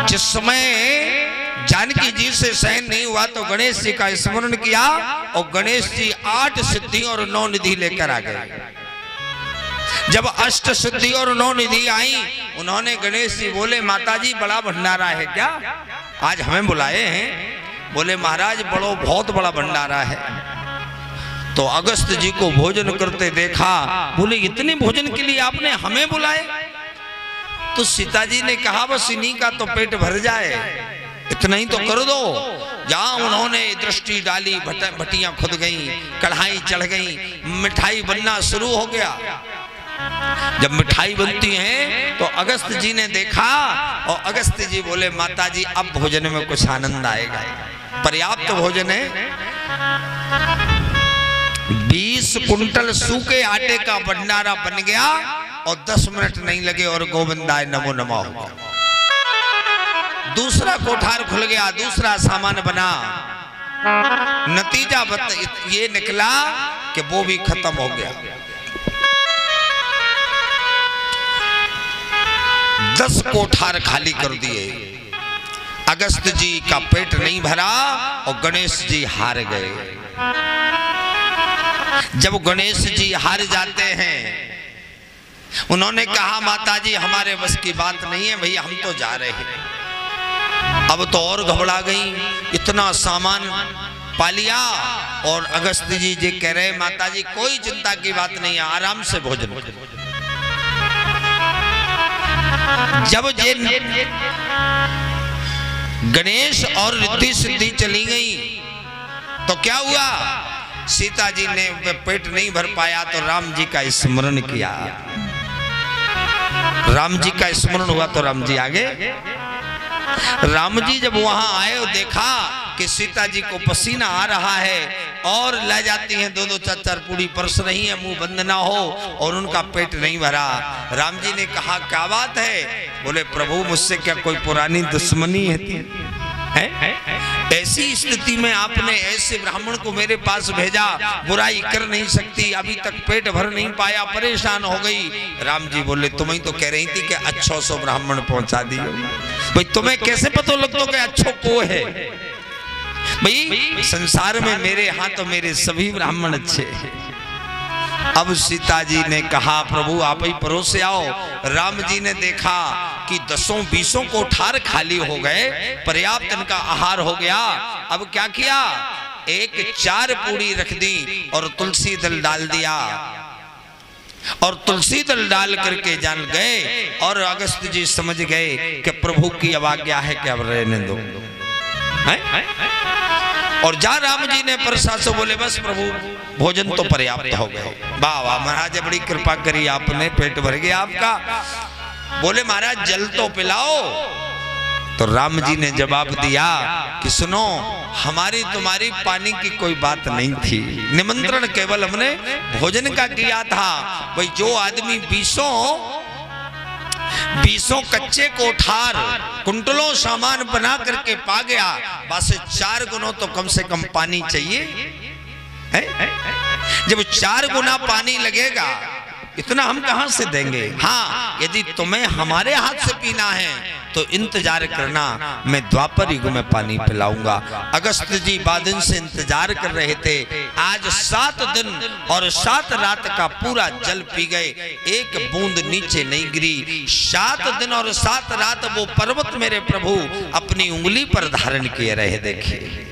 जिस समय जानकी जी से सहन नहीं हुआ तो गणेश जी का स्मरण किया और गणेश जी 8 सिद्धि और 9 निधि लेकर आ गए। जब 8 सिद्धि और 9 निधि आई, उन्होंने गणेश जी बोले माता जी बड़ा भंडारा है क्या, आज हमें बुलाए हैं? बोले महाराज बहुत बड़ा भंडारा है। तो अगस्त जी को भोजन करते देखा, बोले इतने भोजन के लिए आपने हमें बुलाए? तो सीता जी ने कहा बस इन्हीं का तो पेट भर जाए, इतना ही तो कर दो। जहां उन्होंने दृष्टि डाली, भटियां खुद गई, कढ़ाई चढ़ गई, मिठाई बनना शुरू हो गया। जब मिठाई बनती है तो अगस्त जी ने देखा और अगस्त जी बोले माता जी अब भोजन में कुछ आनंद आएगा, पर्याप्त भोजन है। 20 कुंटल सूखे आटे का भंडारा बन गया और 10 मिनट नहीं लगे और गोविंदाय नमो नमः हो गया। दूसरा कोठार खुल गया, दूसरा सामान बना। नतीजा ये निकला कि वो भी खत्म हो गया। 10 कोठार खाली कर दिए। अगस्त जी का पेट नहीं भरा और गणेश जी हार गए। जब गणेश जी हार जाते हैं, उन्होंने कहा माता जी हमारे बस की बात नहीं है भैया, हम तो जा रहे हैं। अब तो और घबरा गई, इतना सामान पा लिया। और अगस्त जी कह रहे माता जी कोई चिंता की बात नहीं है, आराम से भोजन करो। जब गणेश और रिद्धि सिद्धि चली गई तो क्या हुआ, सीता जी ने पेट नहीं भर पाया तो राम जी का स्मरण किया। राम जी का स्मरण हुआ तो राम जी आगे। राम जी जब वहां आए और देखा कि सीता जी को पसीना आ रहा है और ले जाती हैं 2-2 4-4 पूड़ी परस रही है, मुंह बंद ना हो, और उनका पेट नहीं भरा। राम जी ने कहा क्या बात है? बोले प्रभु मुझसे क्या कोई पुरानी दुश्मनी है? ऐसी स्थिति में आपने ऐसे ब्राह्मण को मेरे पास भेजा, बुराई कर नहीं सकती, अभी तक पेट भर नहीं पाया, परेशान हो गई। राम जी बोले तुम्हें तो कह रही थी कि अच्छो सो ब्राह्मण पहुंचा दियो। भाई तुम्हें कैसे पता लगता कि अच्छो को है? भाई संसार में मेरे यहाँ तो मेरे सभी ब्राह्मण अच्छे हैं। अब सीता जी ने कहा प्रभु आप ही परोसे आओ। राम जी ने देखा कि 10-20 कोठार खाली हो गए, पर्याप्त इनका आहार हो गया। अब क्या किया, एक 4 पूड़ी रख दी और तुलसी दल डाल दिया, और तुलसी दल डाल करके जान गए। और अगस्त जी समझ गए कि प्रभु की आज्ञा है कि अब रहने दो। और जा राम जी ने प्रसाद से बोले बस प्रभु भोजन तो पर्याप्त हो गए। वाह वाह महाराज बड़ी कृपा करी आपने, पेट भर गया आपका। बोले महाराज जल तो पिलाओ। तो राम जी ने जवाब दिया कि सुनो हमारी तुम्हारी पानी की कोई बात नहीं थी, निमंत्रण केवल हमने भोजन का किया था। भाई जो आदमी 20 कच्चे कोठार कुंटलों सामान बना करके पा गया, बस 4 गुना तो कम से कम पानी चाहिए है? जब 4 गुना पानी लगेगा इतना हम कहां से देंगे? हाँ यदि तुम्हें हमारे हाथ से पीना है तो इंतजार करना, मैं द्वापर युग में पानी पिलाऊंगा। अगस्त जी बादन से इंतजार कर रहे थे। आज 7 दिन और 7 रात का पूरा जल पी गए, एक बूंद नीचे नहीं गिरी। 7 दिन और 7 रात वो पर्वत मेरे प्रभु अपनी उंगली पर धारण किए रहे। देखिए,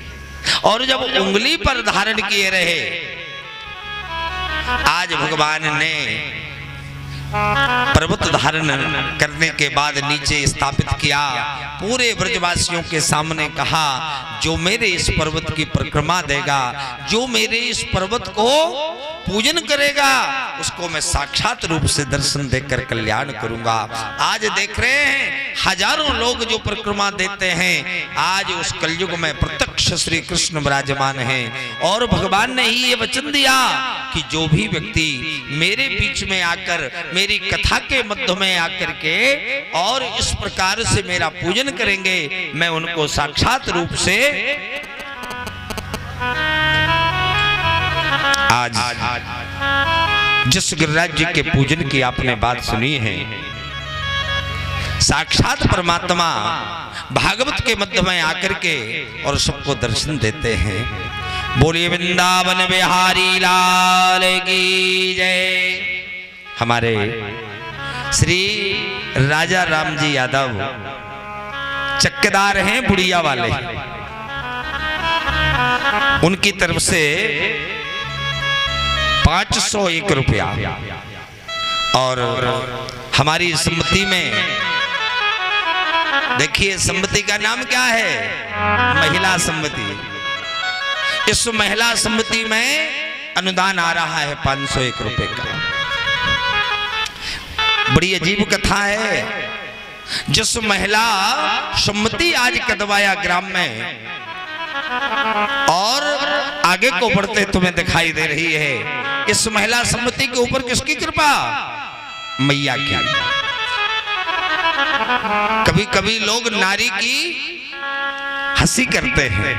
और जब उंगली पर धारण किए रहे, आज भगवान ने पर्वत धारण करने के बाद नीचे स्थापित किया। पूरे ब्रजवासियों के सामने कहा जो मेरे इस पर्वत की परिक्रमा देगा, जो मेरे इस पर्वत को पूजन करेगा, उसको मैं साक्षात रूप से दर्शन देकर कल्याण करूंगा। आज देख रहे हैं हजारों लोग जो परिक्रमा देते हैं, आज उस कलयुग में प्रत्यक्ष श्री कृष्ण विराजमान हैं। और भगवान ने ही ये वचन दिया कि जो भी व्यक्ति मेरे बीच में आकर, मेरी कथा के मध्य में आकर के और इस प्रकार से मेरा पूजन करेंगे, मैं उनको साक्षात रूप से आज जिस गिरिराज जी के पूजन की आपने बात सुनी है, साक्षात परमात्मा भागवत के मध्य में आकर के और सबको दर्शन देते हैं। बोलिए वृंदावन बिहारी लाल की जय। हमारे श्री राजा राम जी यादव चक्केदार हैं बुढ़िया वाले, उनकी तरफ से 501 रुपया और हमारी सम्मति में, देखिए सम्मति का नाम क्या है, महिला सम्मति। इस महिला सम्मति में अनुदान आ रहा है 501 रुपए का। बड़ी अजीब कथा है। जिस महिला सम्मति आज कदवाया ग्राम में और आगे को बढ़ते तुम्हें दिखाई दे रही है, इस महिला सम्मति के ऊपर किसकी कृपा? मैया की। कभी कभी लोग नारी की हंसी करते हैं,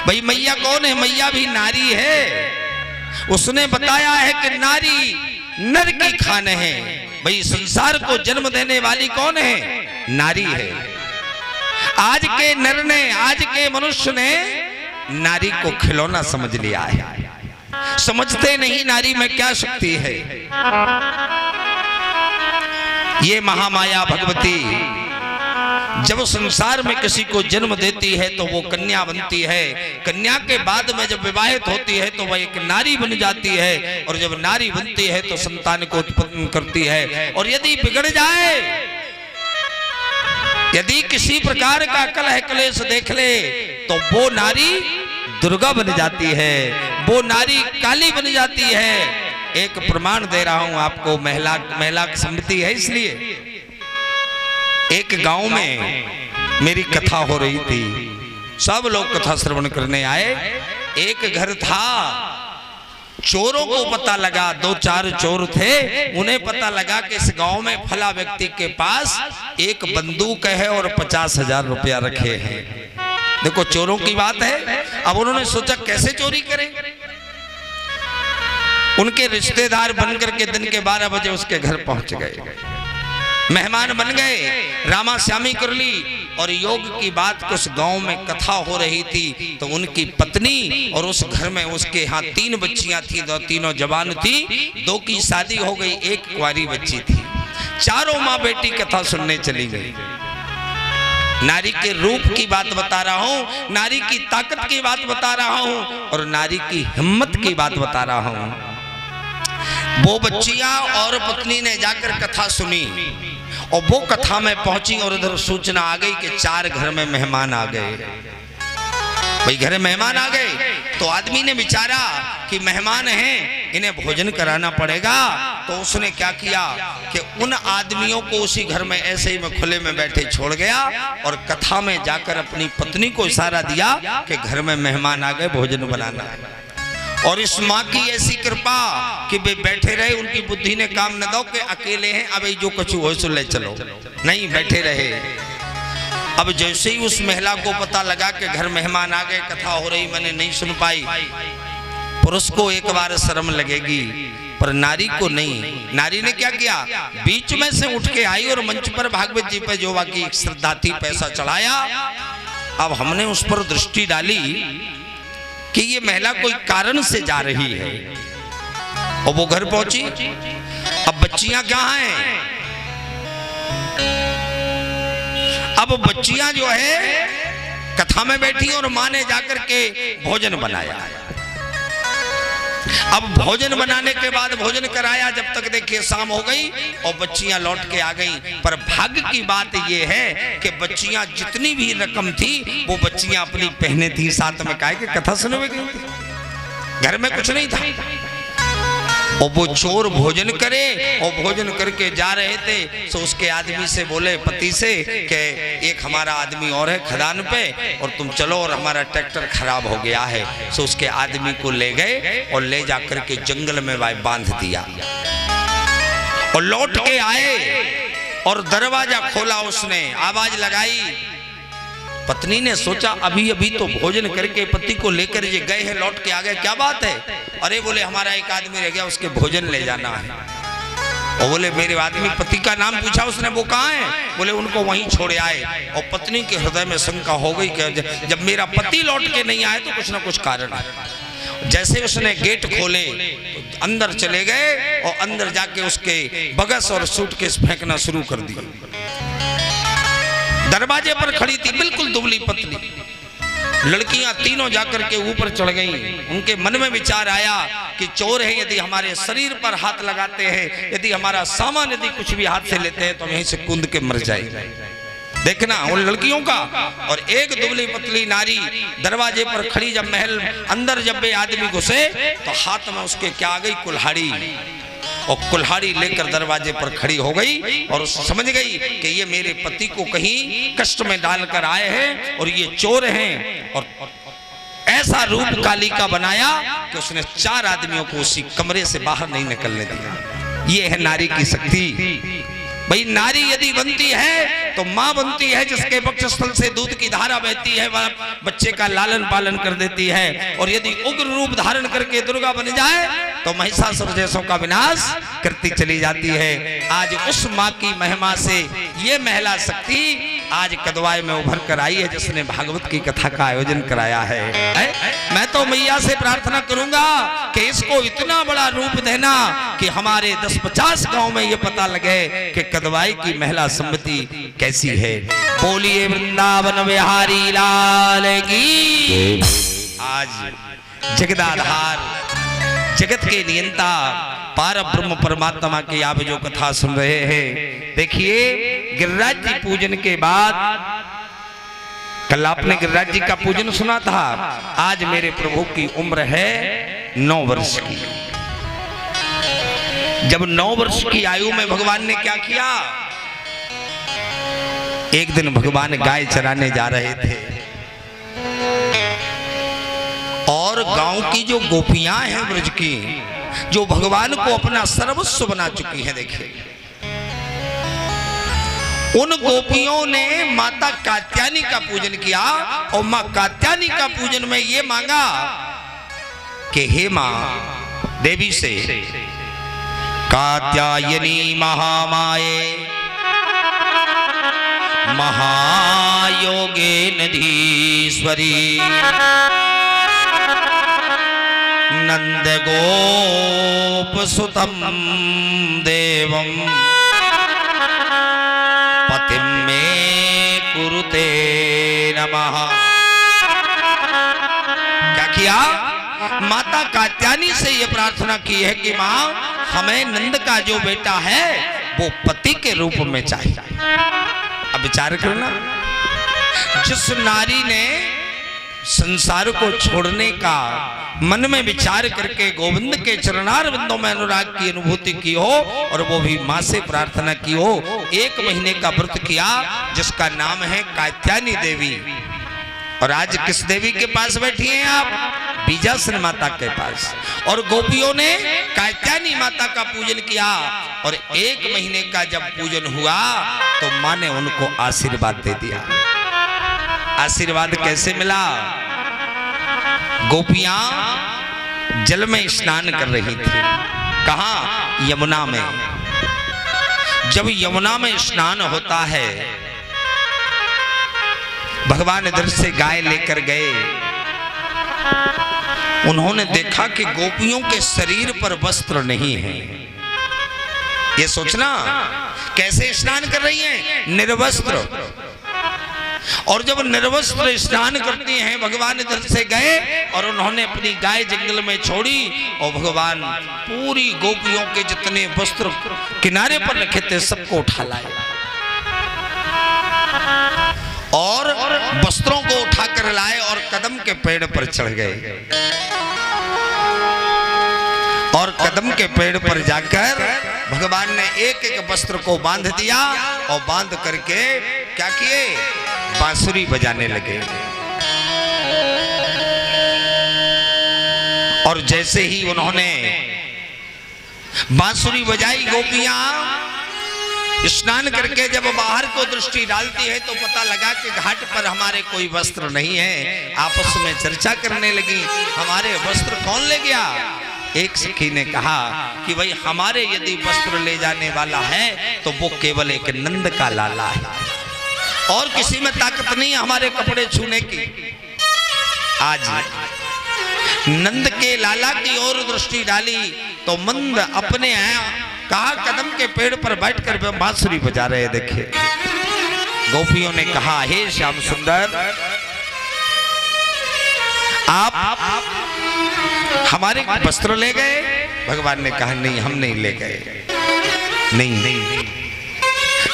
भाई मैया कौन है? मैया भी नारी है। उसने बताया है कि नारी नर की खान है। भाई संसार को जन्म देने वाली कौन है? नारी है। आज के नर ने, आज के मनुष्य ने नारी को खिलौना समझ लिया है। समझते नहीं नारी में क्या शक्ति है। ये महामाया भगवती जब संसार में किसी को जन्म देती है तो वो कन्या बनती है। कन्या के बाद में जब विवाहित होती है तो वह एक नारी बन जाती है, और जब नारी बनती है तो संतान को उत्पन्न करती है। और यदि बिगड़ जाए, यदि किसी प्रकार का कलह क्लेश देख ले तो वो नारी दुर्गा बन जाती है, वो नारी काली बन जाती है। एक प्रमाण दे रहा हूं आपको, महिला सम्मति है इसलिए। एक गांव में मेरी कथा हो रही थी, सब लोग कथा श्रवण करने आए। एक घर था, चोरों को पता लगा, 2-4 चोर थे, उन्हें पता लगा कि इस गांव में फला व्यक्ति के पास एक बंदूक है और 50,000 रुपया रखे हैं। देखो चोरों की बात है। अब उन्होंने सोचा कैसे चोरी करें। उनके रिश्तेदार बनकर के दिन के 12 बजे उसके घर पहुंच गए, मेहमान बन गए, रामा श्यामी कर ली। और योग की बात उस गांव में कथा हो रही थी तो उनकी पत्नी और उस घर में उसके यहाँ 3 बच्चियां थी, 2 तीनों जवान थी, 2 की शादी हो गई, 1 कुंवारी बच्ची थी। चारों माँ बेटी कथा सुनने चली गई। नारी के रूप की बात बता रहा हूँ, नारी की ताकत की बात बता रहा हूँ, और नारी की हिम्मत की बात बता रहा हूँ। वो बच्चियां और पत्नी ने जाकर कथा सुनी और वो कथा में पहुंची और उधर सूचना आ गई कि 4 घर में मेहमान आ गए। भाई घर में मेहमान आ गए तो आदमी ने विचारा कि मेहमान हैं, इन्हें भोजन कराना पड़ेगा। तो उसने क्या किया कि उन आदमियों को उसी घर में ऐसे ही में खुले में बैठे छोड़ गया और कथा में जाकर अपनी पत्नी को इशारा दिया कि घर में मेहमान आ गए, भोजन बनाना है। और इस माँ की ऐसी कृपा कि वे बैठे रहे, उनकी बुद्धि ने काम न दो कि अकेले हैं, अब जो कुछ हो सो ले चलो, नहीं बैठे रहे। अब जैसे ही उस महिला को पता लगा कि घर मेहमान आ गए, कथा हो रही, मैंने नहीं सुन पाई। पुरुष को एक बार शर्म लगेगी पर नारी को नहीं। नारी ने क्या किया, बीच में से उठ के आई और मंच पर भागवत जी पे जो बाकी श्रद्धा थी पैसा चढ़ाया। अब हमने उस पर दृष्टि डाली कि ये महिला कोई कारण से जा रही है और वो घर पहुंची। अब बच्चियां कहाँ हैं? अब बच्चियां जो है कथा में बैठी और माँ ने जाकर के भोजन बनाया। अब भोजन बनाने के बाद भोजन कराया, जब तक देखिए शाम हो गई और बच्चियां लौट के आ गई। पर भाग्य की बात यह है कि बच्चियां जितनी भी रकम थी वो बच्चियां अपनी पहने थी, साथ में काहे के कथा सुनने गई थी, घर में कुछ नहीं था। और वो चोर भोजन करे और भोजन करके जा रहे थे तो उसके आदमी से बोले, पति से, कि एक हमारा आदमी और है खदान पे और तुम चलो, और हमारा ट्रैक्टर खराब हो गया है। तो उसके आदमी को ले गए और ले जाकर के जंगल में बांध दिया और लौट के आए और दरवाजा खोला, उसने आवाज लगाई। पत्नी ने सोचा अभी अभी तो भोजन करके पति को लेकर ये गए हैं, लौट के आ गए, क्या बात है? अरे बोले हमारा एक आदमी रह गया, उसके भोजन ले जाना है। और बोले मेरे आदमी पति का नाम पूछा उसने, वो कहाँ है? बोले उनको वहीं छोड़े आए। और पत्नी के हृदय में शंका हो गई कि जब मेरा पति लौट के नहीं आए तो कुछ ना कुछ कारण है। जैसे उसने गेट खोले तो अंदर चले गए और अंदर जाके उसके बगस और सूटकेस फेंकना शुरू कर दिया। दरवाजे पर खड़ी थी बिल्कुल दुबली पतली, लड़कियां तीनों जाकर के ऊपर चढ़ गईं। उनके मन में विचार आया कि चोर है, यदि हमारे शरीर पर हाथ लगाते हैं, यदि हमारा सामान यदि कुछ भी हाथ से लेते हैं तो हम यहीं से कूद के मर जाएंगे। देखना उन लड़कियों का। और एक दुबली पतली नारी दरवाजे पर खड़ी, जब महल अंदर जब वे आदमी घुसे तो हाथ में उसके क्या आ गई? कुल्हाड़ी। और कुल्हाड़ी लेकर दरवाजे पर खड़ी हो गई और समझ गई कि ये मेरे पति को कहीं कष्ट में डालकर आए हैं और ये चोर हैं। और ऐसा रूप काली का बनाया कि उसने 4 आदमियों को उसी कमरे से बाहर नहीं निकलने दिया। ये है नारी की शक्ति। भाई नारी यदि बनती है तो माँ बनती है, जिसके वक्षस्थल से दूध की धारा बहती है, वह बच्चे का लालन पालन कर देती है। और यदि उग्र रूप धारण करके दुर्गा बन जाए तो महिषासुर जैसों का विनाश करती चली जाती है। आज उस माँ की महिमा से ये महिला शक्ति आज कदवाई में उभर कर आई है, जिसने भागवत की कथा का आयोजन कराया है। मैं तो मैया से प्रार्थना करूंगा कि इसको इतना बड़ा रूप देना कि हमारे 10-50 गांव में ये पता लगे कि कदवाई की महिला सम्मति कैसी है। बोलिए वृंदावन बिहारी लाल की। आज जगदाधार जगत के नियंता पार ब्रह्म परमात्मा की आप जो कथा सुन रहे हैं, देखिए गिरिराज जी पूजन के बाद, कल आपने गिरिराज जी का पूजन सुना था, आज मेरे प्रभु की उम्र है 9 वर्ष की। जब 9 वर्ष की आयु में भगवान ने क्या किया? एक दिन भगवान गाय चराने जा रहे थे और गांव की जो गोपियां हैं ब्रज की, जो भगवान को अपना सर्वस्व बना चुकी हैं, देखिए उन गोपियों ने माता कात्यायनी का पूजन किया। और मां कात्यायनी का पूजन में ये मांगा कि हे मां देवी से, कात्यायनी महामाये महायोगे नधीश्वरी नंद गोप सुतम देवम पतिम में कुरुते नमः। क्या किया? माता कात्यायनी से ये प्रार्थना की है कि मां हमें नंद का जो बेटा है वो पति के रूप में चाहिए। अब विचार करना, जिस नारी ने संसार को छोड़ने का मन में विचार करके गोविंद के चरणारविंदों में अनुराग की अनुभूति की हो, और वो भी मां से प्रार्थना की हो, 1 महीने का व्रत किया जिसका नाम है कात्यायनी देवी। और आज किस देवी के पास बैठी हैं आप? बीजासन माता के पास। और गोपियों ने कात्यायनी माता का पूजन किया और 1 महीने का जब पूजन हुआ तो मां ने उनको आशीर्वाद दे दिया। आशीर्वाद कैसे मिला? गोपियां जल में स्नान कर रही थी। कहां? यमुना में। जब यमुना में स्नान होता है, भगवान इधर से गाय लेकर गए, उन्होंने देखा कि गोपियों के शरीर पर वस्त्र नहीं है। ये सोचना कैसे स्नान कर रही हैं? निर्वस्त्र। और जब निर्वस्त्र स्नान करती हैं, भगवान इधर से गए और उन्होंने अपनी गाय जंगल में छोड़ी और भगवान पूरी गोपियों के जितने वस्त्र किनारे पर रखे थे सबको उठा लाए और वस्त्रों को उठाकर लाए और कदम के पेड़ पर चढ़ गए। और कदम के पेड़ पर जाकर भगवान ने एक एक वस्त्र को बांध दिया और बांध करके क्या किए? बांसुरी बजाने लगे। और जैसे ही उन्होंने बांसुरी बजाई, गोपियां स्नान करके जब बाहर को दृष्टि डालती है तो पता लगा कि घाट पर हमारे कोई वस्त्र नहीं है। आपस में चर्चा करने लगी, हमारे वस्त्र कौन ले गया? एक सखी ने कहा कि भाई हमारे यदि वस्त्र ले जाने वाला है तो वो केवल एक नंद का लाला है, और किसी में ताकत नहीं है हमारे कपड़े छूने की। आज नंद के लाला की ओर दृष्टि डाली तो मंद अपने कहा कदम के पेड़ पर बैठकर बांसुरी बजा रहे। देखिए गोपियों ने कहा हे श्याम सुंदर, आप हमारे वस्त्र ले गए? भगवान ने कहा नहीं, हम नहीं ले गए। नहीं।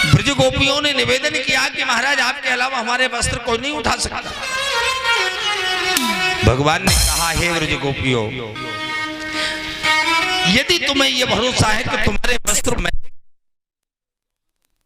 ब्रज गोपियों ने निवेदन किया कि महाराज आपके अलावा हमारे वस्त्र कोई नहीं उठा सकता। भगवान ने कहा हे ब्रज गोपियों, यदि तुम्हें यह भरोसा है कि तुम्हारे वस्त्र मैं